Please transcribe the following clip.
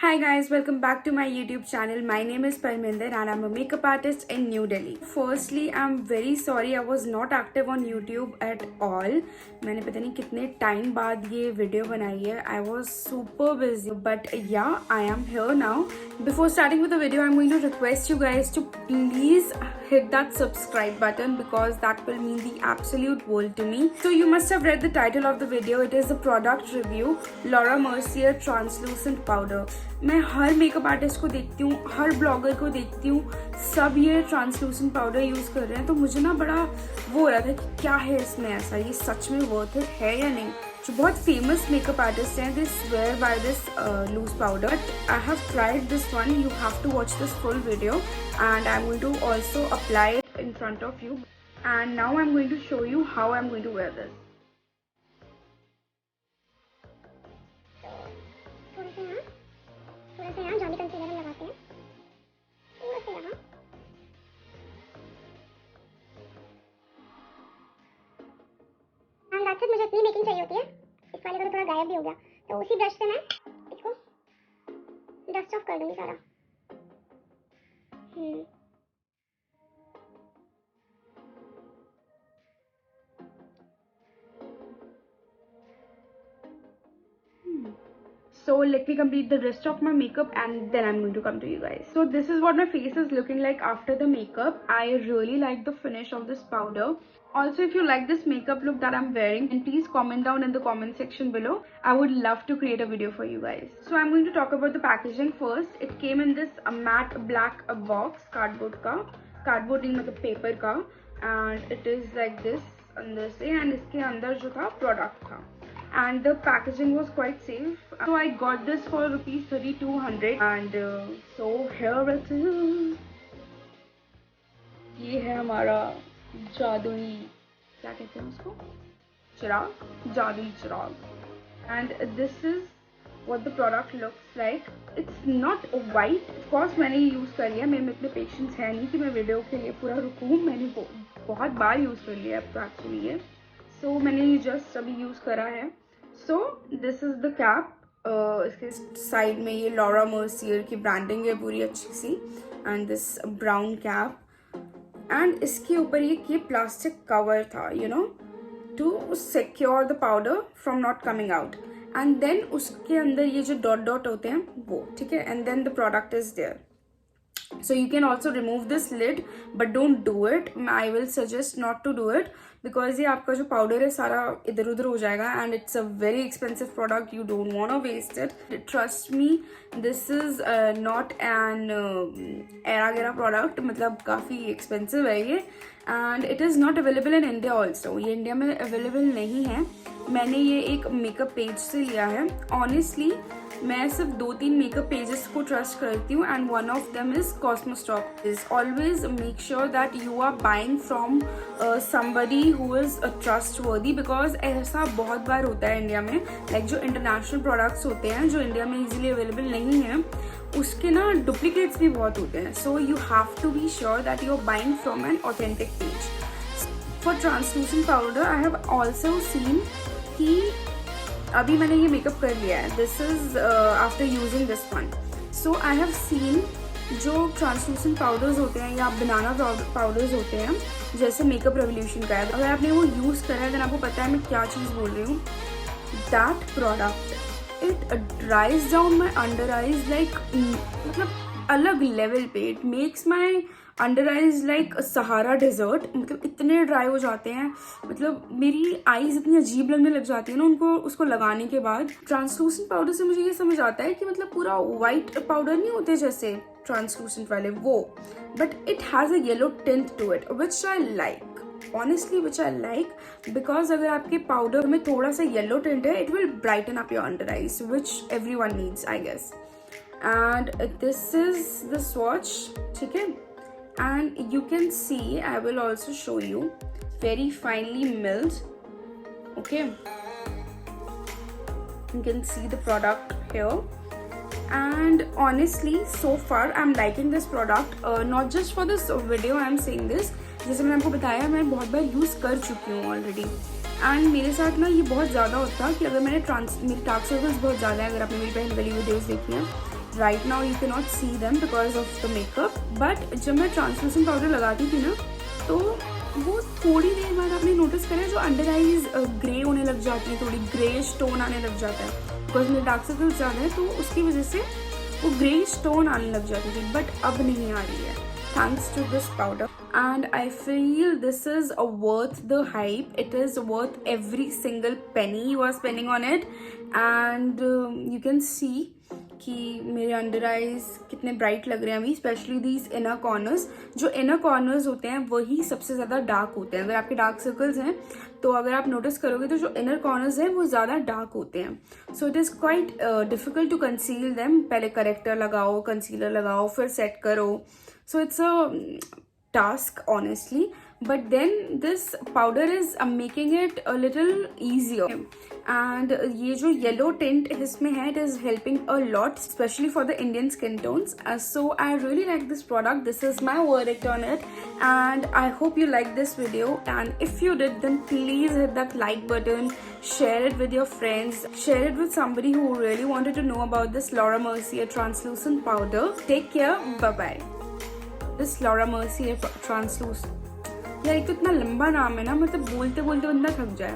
Hi guys, welcome back to my YouTube channel. My name is Parminder and I'm a makeup artist in New Delhi. Firstly, I'm very sorry I was not active on YouTube at all. मैंने पता नहीं कितने time बाद ये video बनाई है. I was super busy, but yeah, I am here now. Before starting with the video, I'm going to request you guys to please hit that subscribe button because that will mean the absolute world to me. So you must have read the title of the video. It is a product review, Laura Mercier Translucent Powder. मैं हर makeup artist को देखती हूँ, हर blogger को देखती हूँ, सब ये translucent powder use कर रहे हैं. तो मुझे ना बड़ा वो हो रहा था कि क्या है इसमें ऐसा, ये सच में वर्थ इट है या नहीं. जो बहुत फेमस मेकअप आर्टिस्ट हैं, they swear by this loose powder. But I have tried this one. You have to watch this full video and I am going to also apply it in front of you. And now I am going to show you how I am going to wear this. थोड़ा सा यहाँ Johnny concealer हम लगाते हैं, थोड़ा सा यहाँ. And that's it. मुझे इतनी मेकिंग चाहिए होती है. इस वाले का तो थोड़ा गायब भी हो गया, तो उसी ब्रश से मैं इसको डस्ट ऑफ कर दूँगी सारा. So let me complete the rest of my makeup and then I'm going to come to you guys. So this is what my face is looking like after the makeup. I really like the finish of this powder. Also, if you like this makeup look that I'm wearing, then please comment down in the comment section below. I would love to create a video for you guys. So I'm going to talk about the packaging first. It came in this matte black box, cardboard ka. Cardboard नहीं मतलब paper का. And it is like this अंदर से, and इसके अंदर जो था product था. And the packaging was quite safe. So I got this for rupees 3200 and so here it is. ये है हमारा जादुई, क्या कहते हैं उसको, चिराग, जादुई चिराग. And this is what the product looks like. It's not white. Of course मैंने ये यूज़ कर लिया. मेरे में इतने पेशेंस है नहीं कि मैं वीडियो के लिए पूरा रुकूँ. मैंने बहुत बार यूज़ कर लिया अब तो एक्चुअली ये. So मैंने ये जस्ट अभी यूज़ करा है. So this is the cap. इसके साइड में ये लॉरा मर्सियर की ब्रांडिंग है पूरी अच्छी सी. And this brown cap. And इसके ऊपर ये प्लास्टिक कवर था, you know, to secure the powder from not coming out. And then उसके अंदर ये जो डॉट डॉट होते हैं वो, ठीक है. And then the product is there. So you can also remove this lid, but don't do it. I will suggest not to do it because ये आपका जो powder है सारा इधर उधर हो जाएगा and it's a very expensive product. You don't want to waste it. Trust me, this is not an era product. मतलब काफ़ी expensive है ये and it is not available in India also. ये इंडिया में available नहीं है. मैंने ये एक मेकअप पेज से लिया है. Honestly, मैं सिर्फ 2-3 मेकअप पेजेस को ट्रस्ट करती हूँ and one of them is Cosmostop. Is always make sure that you are buying from somebody who is trustworthy because ऐसा बहुत बार होता है इंडिया में. लाइक जो इंटरनेशनल प्रोडक्ट्स होते हैं जो इंडिया में इजीली अवेलेबल नहीं है, उसके ना डुप्लीकेट्स भी बहुत होते हैं. So you have to be sure that you are buying from an authentic page. For translucent powder I have also seen कि अभी मैंने ये मेकअप कर लिया है. This is after using this one. So I have seen जो translucent powders होते हैं या बनाना पाउडर्स होते हैं जैसे मेकअप रेवोल्यूशन का है, अगर आपने वो यूज़ करा है देन आपको पता है मैं क्या चीज़ बोल रही हूँ. That product it dries down my under eyes like, मतलब अलग लेवल पे. It makes my under eyes like Sahara desert. मतलब इतने ड्राई हो जाते हैं, मतलब मेरी आईज इतनी अजीब लगने लग जाती है ना उनको उसको लगाने के बाद. ट्रांसलूसेंट पाउडर से मुझे ये समझ आता है कि मतलब पूरा वाइट पाउडर नहीं होते जैसे ट्रांसलूसेंट वाले वो, but it has a yellow tint to it which I like, honestly which I like. Because अगर आपके पाउडर में थोड़ा सा येलो टिंट है, it will brighten up your under eyes which everyone needs I guess. And this is the swatch, ठीक है. And you can see, I will also show you, very finely milled. Okay, you can see the product here. And honestly, so far I'm liking this product. Not just for this video I am saying this. जैसे मैंने आपको बताया मैं बहुत बार use कर चुकी हूँ already. And मेरे साथ ना ये बहुत ज़्यादा होता कि अगर मैंने मेरी डार्क सर्कल्स बहुत ज़्यादा है, अगर आपने मेरी पहले वाली वीडियोज़ देखी हैं right now you can not see them because of the makeup, but जब मैं ट्रांसलूसेंट पाउडर लगाती थी ना तो वो थोड़ी देर बाद आपने नोटिस करा जो अंडर आईज ग्रे होने लग जाती है, थोड़ी ग्रेइश टोन आने लग जाता है, बिकॉज मेरे डार्क सर्कल्स ज़्यादा है तो उसकी वजह से वो ग्रेइश टोन आने लग जाती थी, बट अब नहीं आ रही है thanks to this powder. And I feel this is worth the hype. It is worth every single penny you are spending on it. And you can see कि मेरे अंडर आईज कितने ब्राइट लग रहे हैं अभी, स्पेशली दीज इनर कॉर्नर्स. जो inner corners होते हैं वही सबसे ज़्यादा डार्क होते हैं. अगर आपके डार्क सर्कल्स हैं तो अगर आप नोटिस करोगे तो जो इनर कॉर्नर्स हैं वो ज़्यादा डार्क होते हैं. So it is quite difficult to conceal them. पहले करेक्टर लगाओ, कंसीलर लगाओ, फिर सेट करो. So it's a task honestly, but then this powder is making it a little easier. And ये जो yellow tint इसमें है, it is helping a lot, especially for the Indian skin tones. So I really like this product. This is my verdict on it, and I hope you liked this video. And if you did, then please hit that like button, share it with your friends, share it with somebody who really wanted to know about this Laura Mercier translucent powder. Take care. Bye bye. This Laura Mercier translucent. यार एक तो इतना लंबा नाम है ना, मतलब बोलते बोलते बंदा थक जाए.